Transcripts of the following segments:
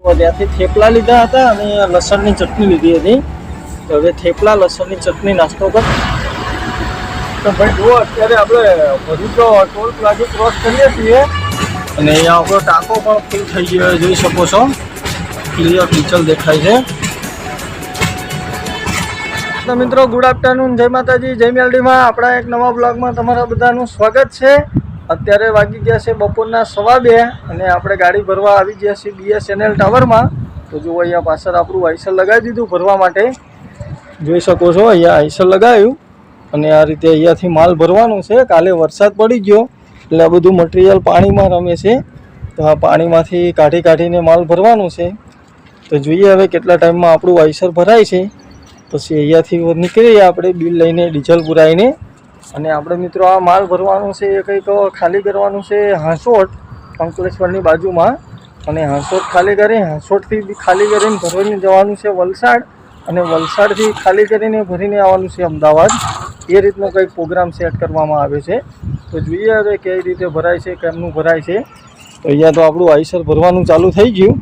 ત્યાંથી થેપલા લીધા હતા અને લસણની ચટણી લીધી હતી. તો હવે થેપલા લસણની ચટણી નાસ્તો કર. તો ભાઈ જુઓ, અત્યારે આપણે ભરૂચો ટોલ પ્લાઝા ક્રોસ કરીએ છીએ અને અહીંયા આપણો ટાંકો પણ ફૂલ થઈ ગયો જોઈ શકો છો. ક્લિયર પિક્ચર દેખાય છે. તો મિત્રો, ગુડ આફ્ટરનૂન, જય માતાજી, જય મેલડીમાં. આપણા એક નવા બ્લોગમાં તમારા બધાનું સ્વાગત છે. અત્યારે વાગી ગયા છે બપોરના 2:15 અને આપણે ગાડી ભરવા આવી ગયા છીએ BSNL ટાવરમાં. તો જુઓ, અહીંયા પાછળ આપણું આઈસર લગાવી દીધું ભરવા માટે. જોઈ શકો છો, અહીંયા આઈસર લગાવ્યું અને આ રીતે અહીંયાથી માલ ભરવાનું છે. કાલે વરસાદ પડી ગયો એટલે આ બધું મટીરિયલ પાણીમાં રમે છે. તો આ પાણીમાંથી કાઢીને માલ ભરવાનું છે. તો જોઈએ હવે કેટલા ટાઈમમાં આપણું આઈસર ભરાય છે. પછી અહીંયાથી નીકળીએ આપણે બિલ લઈને, ડીઝલ પુરાવીને. અને આપણે મિત્રો આ માલ ભરવાનું છે એ કંઈક ખાલી કરવાનું છે હાંસોટ, અંકલેશ્વરની બાજુમાં. અને હાંસોટ ખાલી કરી, હાંસોટથી ખાલી કરીને ભરીને જવાનું છે વલસાડ અને વલસાડથી ખાલી કરીને ભરીને આવવાનું છે અમદાવાદ. એ રીતનો કંઈક પ્રોગ્રામ સેટ કરવામાં આવે છે. તો જોઈએ હવે કઈ રીતે ભરાય છે, કેમનું ભરાય છે. તો અહીંયા તો આપણું આઈસર ભરવાનું ચાલુ થઈ ગયું.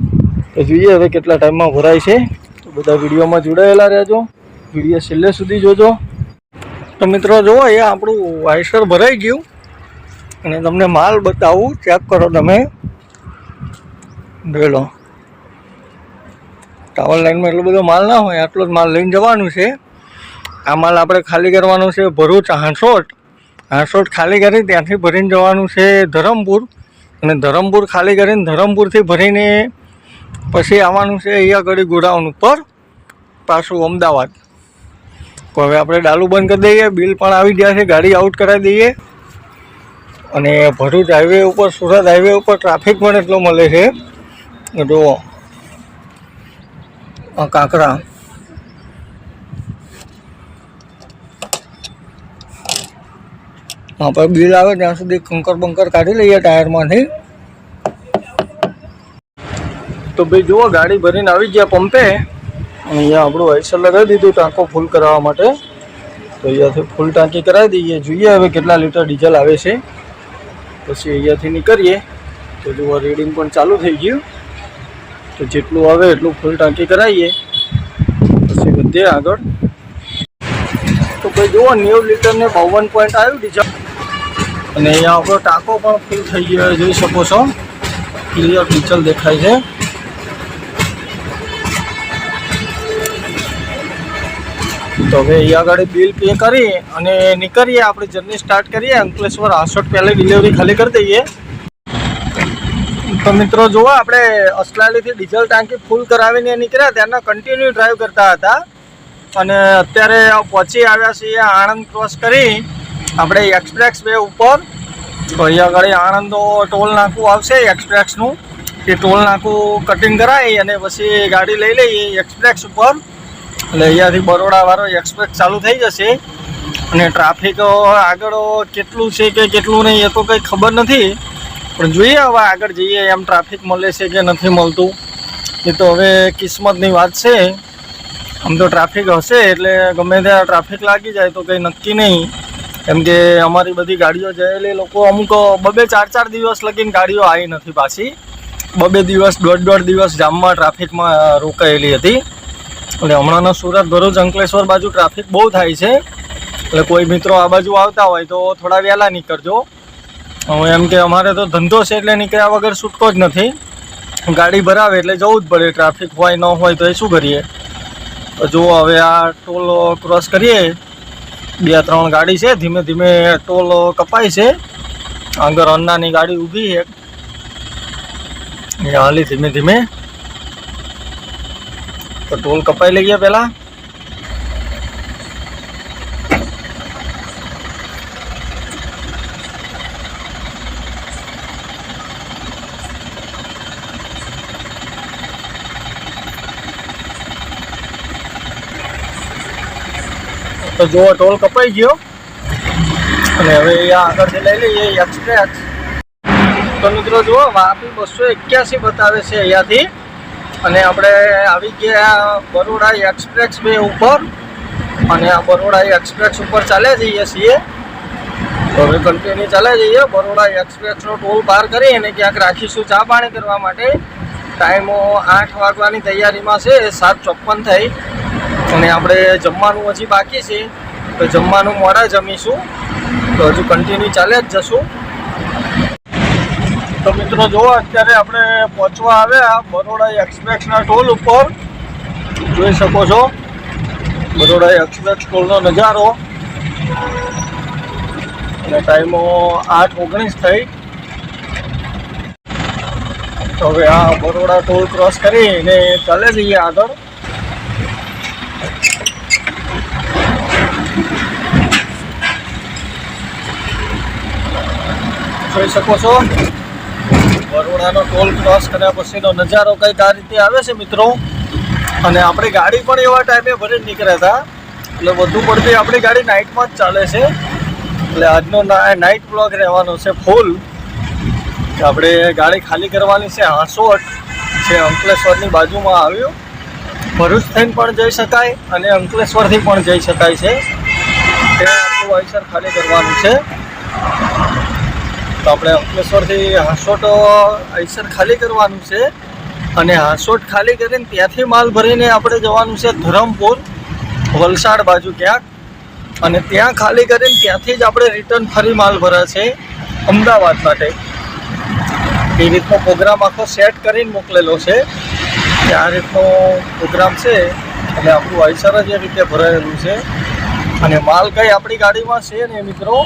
તો જોઈએ હવે કેટલા ટાઈમમાં ભરાય છે. તો બધા વિડીયોમાં જોડાયેલા રહેજો, વિડીયો છેલ્લે સુધી જોજો. તો મિત્રો જુઓ, એ આપણું આઈસર ભરાઈ ગયું અને તમને માલ બતાવું, ચેક કરો તમે. જોઈ લો, ટાવર લાઈનમાં એટલો બધો માલ ના હોય, આટલો જ માલ લઈને જવાનું છે. આ માલ આપણે ખાલી કરવાનો છે ભરૂચ હાંસોટ. હાંસોટ ખાલી કરી ત્યાંથી ભરીને જવાનું છે ધરમપુર અને ધરમપુર ખાલી કરીને ધરમપુરથી ભરીને પછી આવવાનું છે અહીંયા આગળ ગોડાઉન ઉપર પાછું અમદાવાદ. તો હવે આપણે ડાલુ બંધ કરી દઈએ, બિલ પણ આવી ગયા છે, ગાડી આઉટ કરાવી દઈએ. અને ભરૂચ હાઈવે ઉપર, સુરત હાઈવે ઉપર ટ્રાફિક પણ એટલો મળે છે. જુઓ, કાંકરા આપણે બિલ આવે ત્યાં સુધી કંકર બંકર કાઢી લઈએ ટાયરમાંથી. તો ભાઈ જુઓ, ગાડી ભરીને આવી ગયા પંપે. અહીંયા આપણું આઈસર લગાવી દીધું ટાંકો ફૂલ કરાવવા માટે. તો અહીંયાથી ફૂલ ટાંકી કરાવી દઈએ. જોઈએ હવે કેટલા લીટર ડીઝલ આવે છે. પછી અહીંયાથી નીકળીએ. તો જુઓ, રીડિંગ પણ ચાલુ થઈ ગયું. તો જેટલું આવે એટલું ફૂલ ટાંકી કરાવીએ, પછી વધીએ આગળ. તો ભાઈ જુઓ, 90 લીટરને 52 પોઈન્ટ આવ્યું ડીઝલ. અને અહીંયા આપણો ટાંકો પણ ફૂલ થઈ ગયો જોઈ શકો છો. ક્લિયર પિક્ચર દેખાય છે. તો હવે અહીંયા આગળ બિલ પે કરી અને નીકળીએ, આપણે જર્ની સ્ટાર્ટ કરીએ. અંકલેશ્વર હાંસોટ પહેલે ડિલિવરી ખાલી કરી દઈએ. તો મિત્રો જુઓ, આપણે અસલાલીથી ડીઝલ ટાંકી ફૂલ કરાવીને નીકળ્યા, ત્યારના કન્ટિન્યુ ડ્રાઈવ કરતા હતા. અને અત્યારે પહોંચી આવ્યા છીએ આણંદ ક્રોસ કરી આપણે એક્સપ્રેસ વે ઉપર. તો અહીંયા આગળ આણંદનો ટોલ નાકું આવશે એક્સપ્રેસનું. એ ટોલ નાકું કટિંગ કરાવી અને પછી ગાડી લઈ લઈએ એક્સપ્રેસ ઉપર. એટલે અહીંયાથી બરોડાવાળો એક્સપ્રેસ ચાલુ થઈ જશે. અને ટ્રાફિક આગળ કેટલું છે કે કેટલું નહીં એ તો કંઈ ખબર નથી, પણ જોઈએ હવે આગળ જઈએ એમ ટ્રાફિક મળે છે કે નથી મળતું. એ તો હવે કિસ્મતની વાત છે. આમ તો ટ્રાફિક હશે એટલે ગમે ત્યાં ટ્રાફિક લાગી જાય તો કંઈ નક્કી નહીં. કેમ કે અમારી બધી ગાડીઓ જયેલી લોકો અમુક 2-4 દિવસ લગીને ગાડીઓ આવી નથી પાછી. 2 દિવસ, 1.5 દિવસ જામમાં ટ્રાફિકમાં રોકાયેલી હતી. એટલે હમણાંનો સુરત, ભરૂચ, અંકલેશ્વર બાજુ ટ્રાફિક બહુ થાય છે. એટલે કોઈ મિત્રો આ બાજુ આવતા હોય તો થોડા વહેલા નીકળજો. હવે એમ કે અમારે તો ધંધો છે એટલે નીકળ્યા વગર છૂટકો જ નથી. ગાડી ભરાવે એટલે જવું જ પડે, ટ્રાફિક હોય ન હોય તો એ શું કરીએ. તો જુઓ, હવે આ ટોલ ક્રોસ કરીએ. 2-3 ગાડી છે, ધીમે ધીમે ટોલ કપાય છે. આગળ અન્નાની ગાડી ઊભી છે, હાલી ધીમે ધીમે. તો ટોલ કપાઈ લઈએ પહેલાં. તો જુઓ, ટોલ કપાઈ ગયો અને હવે અહીંયા આગળથી લઈ લઈએ એક્સપ્રેસ. તો મિત્રો જુઓ, વાપી 281 બતાવે છે અહીંયાથી. અને આપણે આવી ગયા બરોડા એક્સપ્રેસ વે ઉપર. અને આ બરોડા એક્સપ્રેસ ઉપર ચાલ્યા જઈએ છીએ. તો હવે કન્ટિન્યુ ચાલ્યા જઈએ. બરોડા એક્સપ્રેસનો ટોલ પાર કરી અને ક્યાંક રાખીશું ચા પાણી કરવા માટે. ટાઈમો 8 વાગવાની તૈયારીમાં છે, 7:54 થઈ અને આપણે જમવાનું હજી બાકી છે, તો જમવાનું મોડા જમીશું, તો હજુ કન્ટિન્યુ ચાલ્યા જ જશું. તો મિત્રો જુઓ, અત્યારે આપણે પહોંચવા આવ્યા બરોડા એક્સપ્રેસના ટોલ ઉપર. જોઈ શકો છો બરોડા એક્સપ્રેસ ટોલનો નજારો. અને ટાઈમો 8:19 થઈ. તો હવે આ બરોડા ટોલ ક્રોસ કરીને ચાલે જઈએ આગળ. જોઈ શકો છો બરોડાનો ટોલ ક્રોસ કર્યા પછીનો નજારો કંઈક આ રીતે આવે છે મિત્રો. અને આપણી ગાડી પણ એવા ટાઈમે ભરીને નીકળ્યા હતા, એટલે વધુ પડતી આપણી ગાડી નાઇટમાં જ ચાલે છે. એટલે આજનો નાઇટ બ્લોગ રહેવાનો છે ફૂલ. આપણે ગાડી ખાલી કરવાની છે. હાંસોટ છે અંકલેશ્વરની બાજુમાં આવ્યું. ભરૂચ થઈને પણ જઈ શકાય અને અંકલેશ્વરથી પણ જઈ શકાય છે. ત્યાં આપણું આઈસર ખાલી કરવાનું છે. તો આપણે અંકલેશ્વરથી હાંસોટ આઈસર ખાલી કરવાનું છે. અને હાંસોટ ખાલી કરીને ત્યાંથી માલ ભરીને આપણે જવાનું છે ધરમપુર, વલસાડ બાજુ ક્યાંક. અને ત્યાં ખાલી કરીને ત્યાંથી જ આપણે રિટર્ન ફરી માલ ભરે છે અમદાવાદ માટે. એ રીતનો પ્રોગ્રામ આખો સેટ કરીને મોકલેલો છે કે આ રીતનો પ્રોગ્રામ છે. એટલે આપણું આઈસર જ એ રીતે ભરાયેલું છે. અને માલ કંઈ આપણી ગાડીમાં છે ને મિત્રો,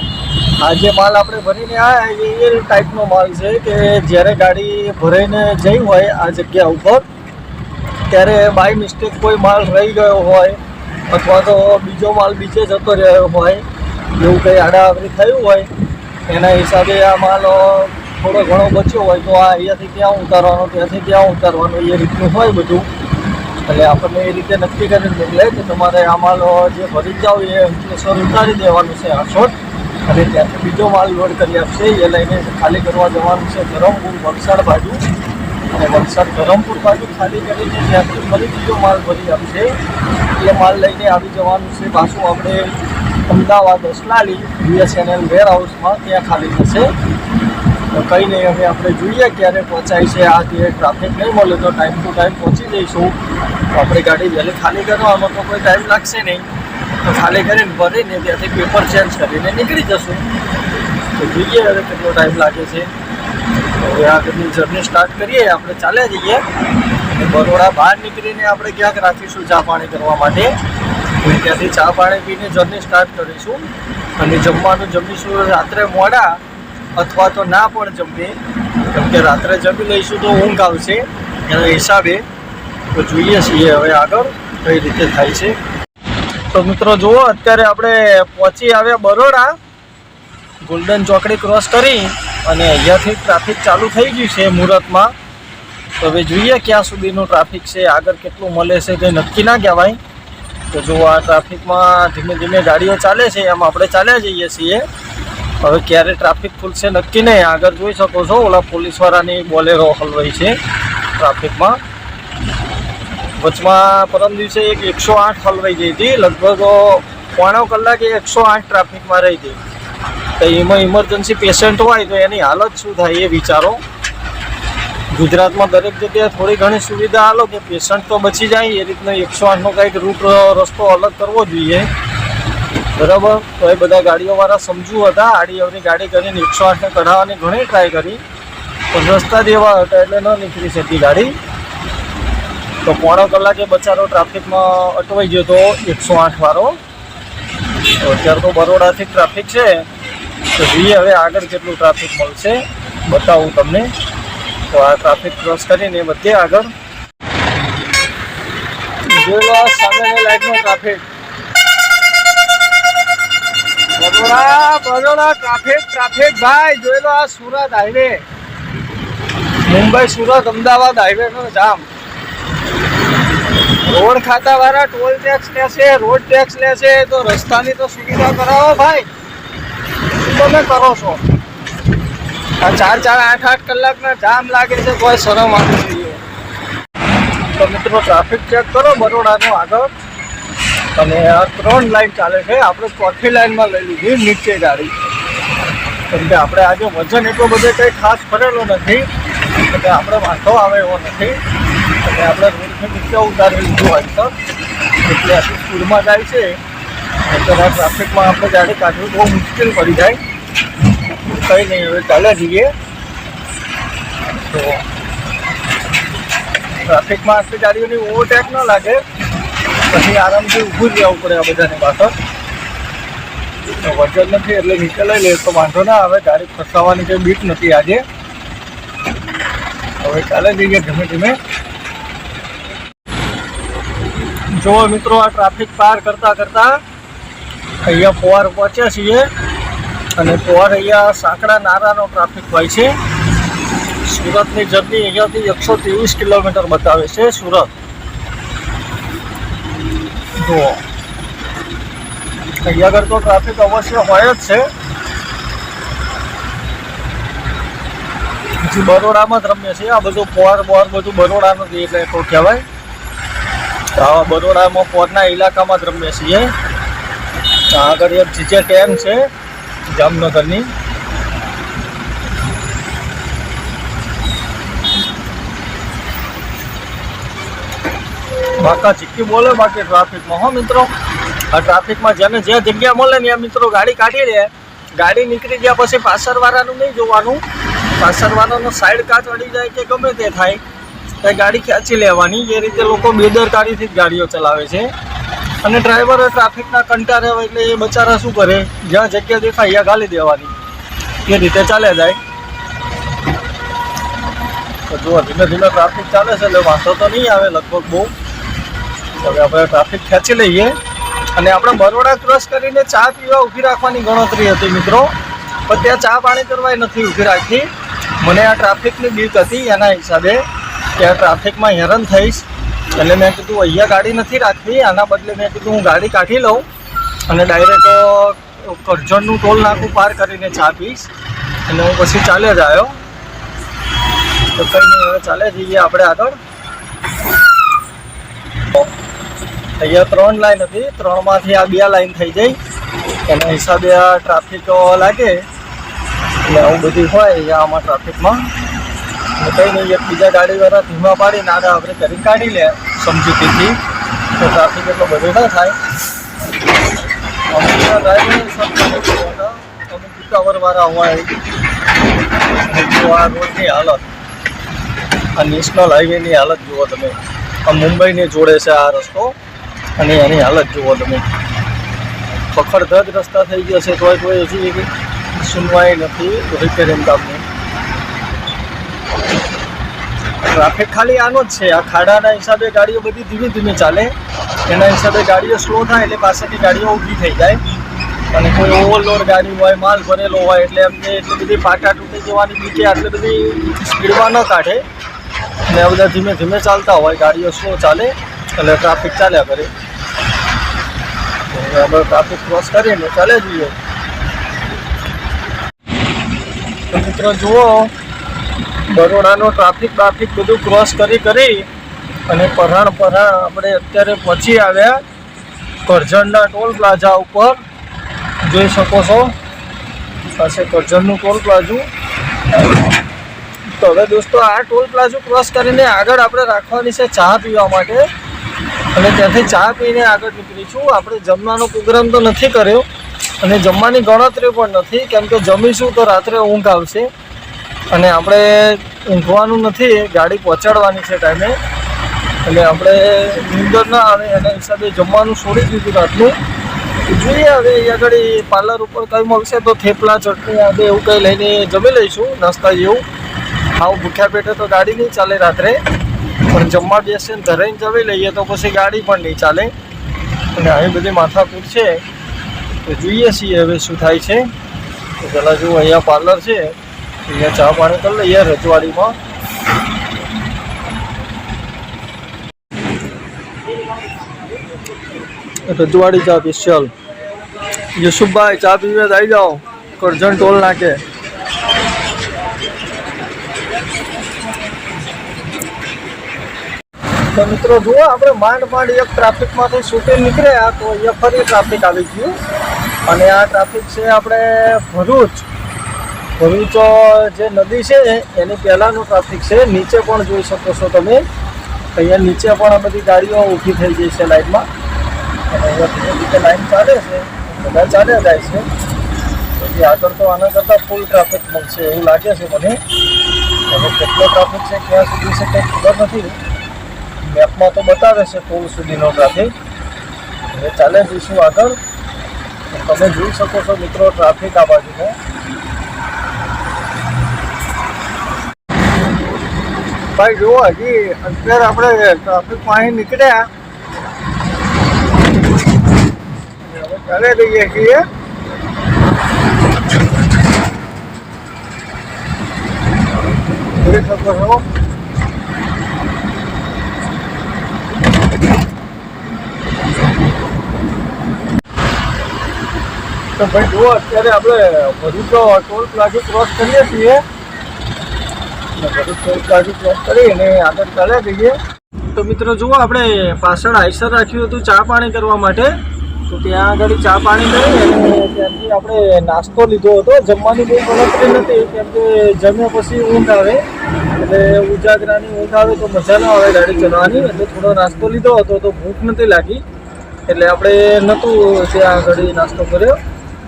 આ જે માલ આપણે ભરીને આવ્યા એ ટાઈપનો માલ છે કે જ્યારે ગાડી ભરાઈને જઈ હોય આ જગ્યા ઉપર, ત્યારે બાય મિસ્ટેક કોઈ માલ રહી ગયો હોય અથવા તો બીજો માલ બીજે જતો રહ્યો હોય, એવું કંઈ આડાઆવરી થયું હોય, એના હિસાબે આ માલ થોડો ઘણો બચ્યો હોય તો આ અહીંયાથી ત્યાં ઉતારવાનો, ત્યાંથી ત્યાં ઉતારવાનો, એ રીતનું હોય બધું. એટલે આપણને એ રીતે નક્કી કરીને મોકલે કે તમારે આ માલ જે ભરી જાઓ એ અંકલેશ્વર ઉતારી દેવાનું છે હાંસોટ, અને ત્યાંથી બીજો માલ લોડ કરી આપશે. એ લઈને ખાલી કરવા જવાનું છે ધરમપુર, વલસાડ બાજુ. અને વલસાડ ધરમપુર બાજુ ખાલી કરીને ત્યાંથી ફરી બીજો માલ ભરી આપશે. એ માલ લઈને આવી જવાનું છે પાછું આપણે અમદાવાદ અસલાલી BSNL વેરહાઉસમાં, ત્યાં ખાલી થશે. તો કંઈ નહીં, હવે આપણે જોઈએ ક્યારે પહોંચાય છે. આ જે ટ્રાફિક નહીં મળે તો ટાઈમ ટુ ટાઈમ પહોંચી જઈશું. તો આપણી ગાડી વહેલી ખાલી કરવામાં તો કોઈ ટાઈમ લાગશે નહીં. તો ખાલી કરીને ભરીને ત્યાંથી પેપર ચેન્જ કરીને નીકળી જશું. તો જોઈએ હવે કેટલો ટાઈમ લાગે છે. તો હવે આગળની જર્ની સ્ટાર્ટ કરીએ. આપણે ચાલ્યા જઈએ અને બરોડા બહાર નીકળીને આપણે ક્યાંક રાખીશું ચા પાણી કરવા માટે. અને ત્યાંથી ચા પાણી પીને જર્ની સ્ટાર્ટ કરીશું. અને જમવાનું જમીશું રાત્રે મોડા, અથવા તો ના પણ જમીએ, કેમ કે રાત્રે જમી લઈશું તો ઊંઘ આવશે એના હિસાબે. તો જોઈએ છીએ હવે આગળ કઈ રીતે થાય છે. તો મિત્રો જુઓ, અત્યારે આપણે પહોંચી આવ્યા બરોડા. ગોલ્ડન ચોકડી ક્રોસ કરી અને અહીંયાથી ટ્રાફિક ચાલુ થઈ ગયું છે મુહૂર્તમાં. તો હવે જોઈએ ક્યાં સુધીનું ટ્રાફિક છે, આગળ કેટલું મળે છે તે નક્કી ના કહેવાય. તો જુઓ, આ ટ્રાફિકમાં ધીમે ધીમે ગાડીઓ ચાલે છે, એમ આપણે ચાલ્યા જઈએ છીએ. હવે ક્યારે ટ્રાફિક ખુલશે નક્કી નહીં. આગળ જોઈ શકો છો ઓલા પોલીસવાળાની બોલેરો હલવાઈ છે ટ્રાફિકમાં. વચમાં પરમ દિવસે એક 108 હલવાઈ ગઈ હતી, લગભગ પોણો કલાકે 108 ટ્રાફિકમાં રહી હતી. તો એમાં ઇમરજન્સી પેશન્ટ હોય તો એની હાલત શું થાય એ વિચારો. ગુજરાતમાં દરેક જગ્યાએ થોડી ઘણી સુવિધા આલો કે પેશન્ટ તો બચી જાય, એ રીતનો 108નો કંઈક રૂટ રસ્તો અલગ કરવો જોઈએ. બરાબર. તો એ બધા ગાડીઓવાળા સમજુ હતા. આડી અવરી ગાડી કરીને 108ને કઢાવવાની ઘણી ટ્રાય કરી, પણ રસ્તા જ એવા હતા એટલે ન નીકળી શકી ગાડી. તો પોણો કલાકે બચારો ટ્રાફિકમાં અટવાઈ ગયો હતો 108 વાળો. તો અત્યારે તો બરોડાથી ટ્રાફિક છે. તો જોઈએ હવે આગળ કેટલું ટ્રાફિક મળશે, બતાવું તમને. તો આ ટ્રાફિક ક્રોસ કરીને બધે આગળ જોઈ લો સામેની લાઈટનો ટ્રાફિક. બરોડા ટ્રાફિક ભાઈ જોઈ લો. આ સુરત હાઈવે, મુંબઈ સુરત અમદાવાદ હાઈવે નો જામ. રોડ ખાતા વાળા ટોલ ટેક્સ લેશે, રોડ ટેક્સ લેશે, તો રસ્તાની તો સુવિધા કરાવો ભાઈ. તમે કરો છો આ 4-4, 8-8 કલાકના જામ લાગે છે, કોઈ શરમ આવી જોઈએ. તો મિત્રો ટ્રાફિક ચેક કરો બરોડાનો આગળ. અને આ 3 લાઈન ચાલે છે. આપણે 4થી લાઈનમાં લઈ લીધી નીચે ગાડી, કેમ કે આપણે આજે વજન એટલો બધો કંઈ ખાસ ભરેલો નથી. એટલે આપણે વાંધો આવે એવો નથી. અને આપણે રોડથી નીચે ઉતારી લીધું હોય સર, એટલે આટલી સ્પીડમાં જાય છે એટલે ટ્રાફિકમાં આપણે ગાડી કાઢવી બહુ મુશ્કેલ પડી જાય. કંઈ નહીં, હવે ચાલે જઈએ. તો ટ્રાફિકમાં આટલી ગાડીઓની ઓવરટેક ન લાગે પછી આરામથી ઊભું જ રહેવું પડે આ બધાની પાછળ. વજન નથી એટલે નીચે લઈ લે તો વાંધો ના આવે. ગાડી ફસાવાની કંઈ બીક નથી આજે. હવે ચાલે જઈએ ધીમે ધીમે. જો મિત્રો, આ ટ્રાફિક પાર કરતાં કરતાં અહીંયા પોર પહોંચ્યા છીએ. અને પોર અહીંયા સાંકડા નારાનો ટ્રાફિક હોય છે. સુરતની જર્ની અહીંયાથી 123 કિલોમીટર બતાવે છે સુરત. જો અહીંયા આગળ તો ટ્રાફિક અવશ્ય હોય જ છે. પછી બરોડામાં જ રમીએ છીએ. આ બધું પોર બધું બરોડાનું જ એટલે તો કહેવાય. આવા બરોડામાં પોરના ઇલાકામાં જ રમીએ છીએ. આગળ એક GJ10 છે જામનગરની. બાકા ચીક્કી બોલે બાકી ટ્રાફિકમાં. હો મિત્રો, આ ટ્રાફિકમાં જેને જે જગ્યા મળે ને મિત્રો ગાડી કાઢી લે. ગાડી નીકળી ગયા પછી પાછળવાળાનું નહીં જોવાનું. પાછળવાળાનો સાઈડ કાચ અડી જાય કે ગમે તે થાય તો ગાડી ખેંચી લેવાની. એ રીતે લોકો બેદરકારીથી જ ગાડીઓ ચલાવે છે. અને ડ્રાઈવરો ટ્રાફિકના કંટાળે હોય એટલે એ બચારા શું કરે, જ્યાં જગ્યા દેખાય અહીંયા ગાલી દેવાની. એ રીતે ચાલે જાય. તો જુઓ, ધીમે ધીમે ટ્રાફિક ચાલે છે એટલે વાંધો તો નહીં આવે લગભગ બહુ. હવે આપણે ટ્રાફિક ખેંચી લઈએ. અને આપણે બરોડા ક્રોસ કરીને ચા પીવા ઊભી રાખવાની ગણતરી હતી મિત્રો, પણ ત્યાં ચા પાણી કરવા નથી ઊભી રાખી. મને આ ટ્રાફિકની બીક હતી એના હિસાબે કે આ ટ્રાફિકમાં હેરાન થઈશ એટલે મેં કીધું અહીંયા ગાડી નથી રાખવી. આના બદલે મેં કીધું હું ગાડી કાઢી લઉં અને ડાયરેક્ટ કરજણનું ટોલ નાકું પાર કરીને ચા પીશ. અને હું પછી ચાલે જ આવ્યો. તો કંઈ નહીં, હવે ચાલે જઈએ આપણે આગળ. અહીંયા 3 લાઈન હતી, 3માંથી આ 2 લાઈન થઈ જાય. એના હિસાબે આ ટ્રાફિક લાગે એટલે આવું બધું હોય અહીંયા આમાં ટ્રાફિકમાં. કંઈ નહીં, એક બીજા ગાડીવાળા ધીમા પાડીને આગળ આપણે કરી કાઢી લે સમજૂતીથી, તો ટ્રાફિક એટલો બધો ના થાય. અમુક ડ્રાઈવર અમુક ઉતાવળવાળા હોય. આ રોડની હાલત, આ નેશનલ હાઈવેની હાલત જુઓ તમે. આ મુંબઈને જોડે છે આ રસ્તો અને એની હાલત જુઓ તમે. પકડધજ રસ્તા થઈ ગયા છે તોય કોઈ હજી સુનવાઈ નથી રિપેરિંગ કામની. ટ્રાફિક ખાલી આનો જ છે. આ ખાડાના હિસાબે ગાડીઓ બધી ધીમે ધીમે ચાલે. એના હિસાબે ગાડીઓ સ્લો થાય એટલે પાછળની ગાડીઓ ઊભી થઈ જાય. અને કોઈ ઓવરલોડ ગાડી હોય, માલ ભરેલો હોય એટલે એમને એટલી બધી પાટા તૂટી જવાની બીકે આટલી બધી સ્પીડમાં ન કાઢે. અને આ બધા ધીમે ધીમે ચાલતા હોય, ગાડીઓ સ્લો ચાલે એટલે ટ્રાફિક ચાલ્યા કરે. આપણે ટ્રાફિક ક્રોસ કરીને ચાલે જઈએ. તો મિત્રો જુઓ, બરોડાનો ટ્રાફિક બધું ક્રોસ કરી અને પરાણ આપણે અત્યારે પહોંચી આવ્યા કરજણના ટોલ પ્લાઝા ઉપર. જોઈ શકો છો પાસે કરજણનું ટોલ પ્લાઝું. તો હવે દોસ્તો, આ ટોલ પ્લાઝું ક્રોસ કરીને આગળ આપણે રાખવાની છે ચા પીવા માટે. અને ત્યાંથી ચા પીને આગળ નીકળીશું. આપણે જમવાનો પ્રોગ્રામ તો નથી કર્યો અને જમવાની ગણતરી પણ નથી, કેમ કે જમીશું તો રાત્રે ઊંઘ આવશે અને આપણે ઊંઘવાનું નથી. ગાડી પહોંચાડવાની છે ટાઈમે એટલે આપણે નીંદર ના આવે એના હિસાબે જમવાનું છોડી દીધું રાતનું. જોઈએ હવે આગળ પાર્લર ઉપર કંઈ મળશે તો થેપલા, ચટણી, આદે એવું કંઈ લઈને જમી લઈશું નાસ્તા જેવું. આવું ભૂખ્યા પેટે તો ગાડી નહીં ચાલે રાત્રે, પણ જમવા બેસીને ધરાઈને જમી લઈએ તો પછી ગાડી પણ નહીં ચાલે. અને આવી બધી માથાકૂટ છે તો જોઈએ છીએ હવે શું થાય છે. તો પહેલાં જો અહીંયા પાર્લર છે, અહીંયા ચા પાણી કરી લઈએ રજવાડીમાં. રજવાડી ચા સ્પેશિયલ. યુસુફભાઈ ચા પીવે આવી જાઓ કરજણ ટોલ નાકે. તો મિત્રો જુઓ, આપણે માંડ એક ટ્રાફિકમાંથી છૂટી નીકળ્યા તો અહીંયા ફરી ટ્રાફિક આવી ગયું. અને આ ટ્રાફિક છે આપણે ભરૂચ ભરૂચ જે નદી છે એની પહેલાંનું ટ્રાફિક છે. નીચે પણ જોઈ શકો છો તમે, અહીંયા નીચે પણ આ બધી ગાડીઓ ઊભી થઈ ગઈ છે લાઈનમાં. અને અહીંયા ધીરે ધીરે લાઈન ચાલે છે, બધા ચાલ્યા જાય છે. પછી આગળ તો આના કરતાં ફૂલ ટ્રાફિક મળશે એવું લાગે છે મને. હવે કેટલો ટ્રાફિક છે, ક્યાં સુધી છે કંઈ ખબર નથી. મેપમાં તો બતાવે છે પુલ સુધીનો ટ્રાફિક. હવે ચાલે જઈશું આગળ. તમે જોઈ શકો છો મિત્રો ટ્રાફિક આ બાજુનો. ભાઈ જુઓ, હજી અત્યારે આપણે ટ્રાફિકમાં અહીં નીકળ્યા, હવે ચાલે જઈએ છીએ. જોઈ શકો છો તો ભાઈ જુઓ, અત્યારે આપણે ભરૂચ ટોલ પ્લાઝા ક્રોસ કરીએ છીએ. ભરૂચ ટોલ પ્લાઝા ક્રોસ કરીને આગળ ચાલ્યા જઈએ. તો મિત્રો જુઓ, આપણે પાછળ આઈસર રાખ્યું હતું ચા પાણી કરવા માટે. તો ત્યાં આગળ ચા પાણી કરી અને ત્યાંથી આપણે નાસ્તો લીધો હતો. જમવાની બહુ ગણતરી નથી, કેમ કે જમ્યા પછી ઊંઘ આવે, એટલે ઉજાગરાની ઊંઘ આવે તો મજા ન આવે ગાડી ચલાવવાની. એટલે થોડો નાસ્તો લીધો હતો તો ભૂખ નથી લાગી, એટલે આપણે નહોતું ત્યાં આગળ નાસ્તો કર્યો.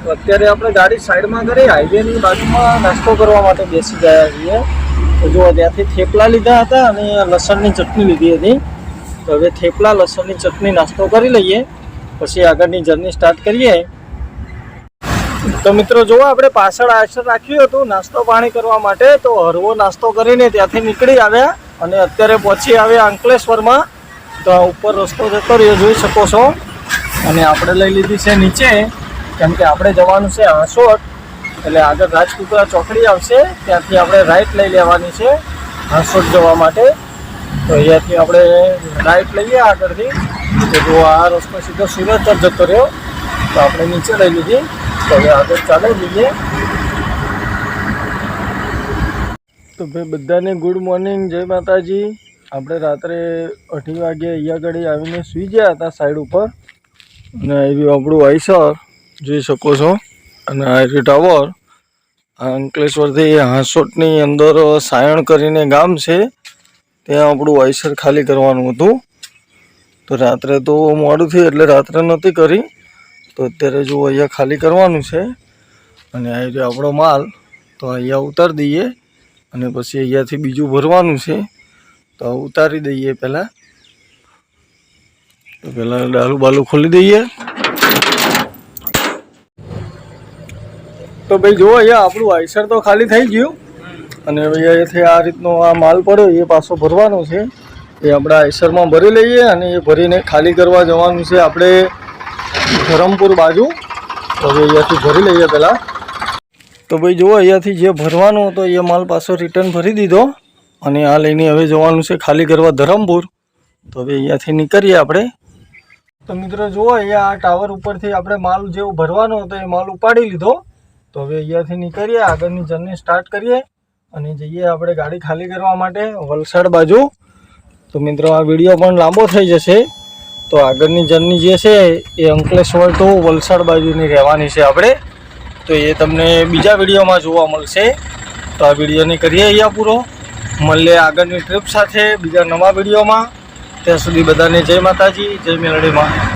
તો અત્યારે આપણે ગાડી સાઈડમાં કરી હાઈવેની બાજુમાં નાસ્તો કરવા માટે બેસી ગયા છીએ. તો જુઓ, ત્યાંથી થેપલા લીધા હતા અને લસણની ચટણી લીધી હતી. તો હવે થેપલા લસણની ચટણી નાસ્તો કરી લઈએ, પછી આગળની જર્ની સ્ટાર્ટ કરીએ. તો મિત્રો જુઓ, આપણે પાછળ આઈસર રાખ્યું હતું નાસ્તો પાણી કરવા માટે. તો હળવો નાસ્તો કરીને ત્યાંથી નીકળી આવ્યા અને અત્યારે પહોંચી આવ્યા અંકલેશ્વરમાં. તો ઉપર રસ્તો જતો રહ્યો જોઈ શકો છો. અને આપણે લઈ લીધી છે નીચે, કેમ કે આપણે જવાનું છે હાંસોટ. એટલે આગળ રાજપીપળા ચોકડી આવશે, ત્યાંથી આપણે રાઈટ લઈ લેવાની છે હાંસોટ જવા માટે. તો અહીંયાથી આપણે રાઈટ લઈએ આગળથી. તો જો આ રસ્તો સીધો સુરત જ જતો રહ્યો, તો આપણે નીચે લઈ લીધી. તો હવે આગળ ચાલે જઈએ. તો ભાઈ બધાને ગુડ મોર્નિંગ, જય માતાજી. આપણે રાત્રે 8 વાગે અહીંયા આગળ આવીને સૂઈ ગયા હતા સાઈડ ઉપર. અને આવી આપણું આઈસર જોઈ શકો છો. અને આ ટાવર અંકલેશ્વરથી હાંસોટની અંદર સાયણ કરીને ગામ છે, ત્યાં આપણું આઈસર ખાલી કરવાનું હતું. તો રાત્રે તો મોડું થયું એટલે રાત્રે નહોતી કરી. તો અત્યારે જો અહીંયા ખાલી કરવાનું છે. અને આ જે આપણો માલ તો અહીંયા ઉતારી દઈએ અને પછી અહીંયાથી બીજું ભરવાનું છે. તો ઉતારી દઈએ પહેલાં. તો પહેલાં ડાલું બાલું ખોલી દઈએ. તો ભાઈ જુઓ, અહીંયા આપણું આઈસર તો ખાલી થઈ ગયું. અને અહીંયાથી આ રીતનો આ માલ પડ્યો એ પાછો ભરવાનો છે. એ આપણે આઈસરમાં ભરી લઈએ અને એ ભરીને ખાલી કરવા જવાનું છે આપણે ધરમપુર બાજુ. તો હવે અહીંયાથી ભરી લઈએ પહેલાં. તો ભાઈ જુઓ, અહીંયાથી જે ભરવાનો હતો એ માલ પાછો રિટર્ન ભરી દીધો. અને આ લઈને હવે જવાનું છે ખાલી કરવા ધરમપુર. તો હવે અહીંયાથી નીકળીએ આપણે. તો મિત્રો જુઓ, અહીંયા આ ટાવર ઉપરથી આપણે માલ જેવું ભરવાનો હતો એ માલ ઉપાડી લીધો. તો હવે અહીંયાથી નીકળીએ, આગળની જર્ની સ્ટાર્ટ કરીએ અને જઈએ આપણે ગાડી ખાલી કરવા માટે વલસાડ બાજુ. તો મિત્રો આ વિડીયો પણ લાંબો થઈ જશે. તો આગળની જર્ની જે છે એ અંકલેશ્વર ટુ વલસાડ બાજુની રહેવાની છે આપણે. તો એ તમને બીજા વિડીયોમાં જોવા મળશે. તો આ વિડીયોને કરીએ અહીંયા પૂરો. મળીએ આગળની ટ્રીપ સાથે બીજા નવા વિડીયોમાં. ત્યાં સુધી બધાને જય માતાજી, જય મેલડીમાં.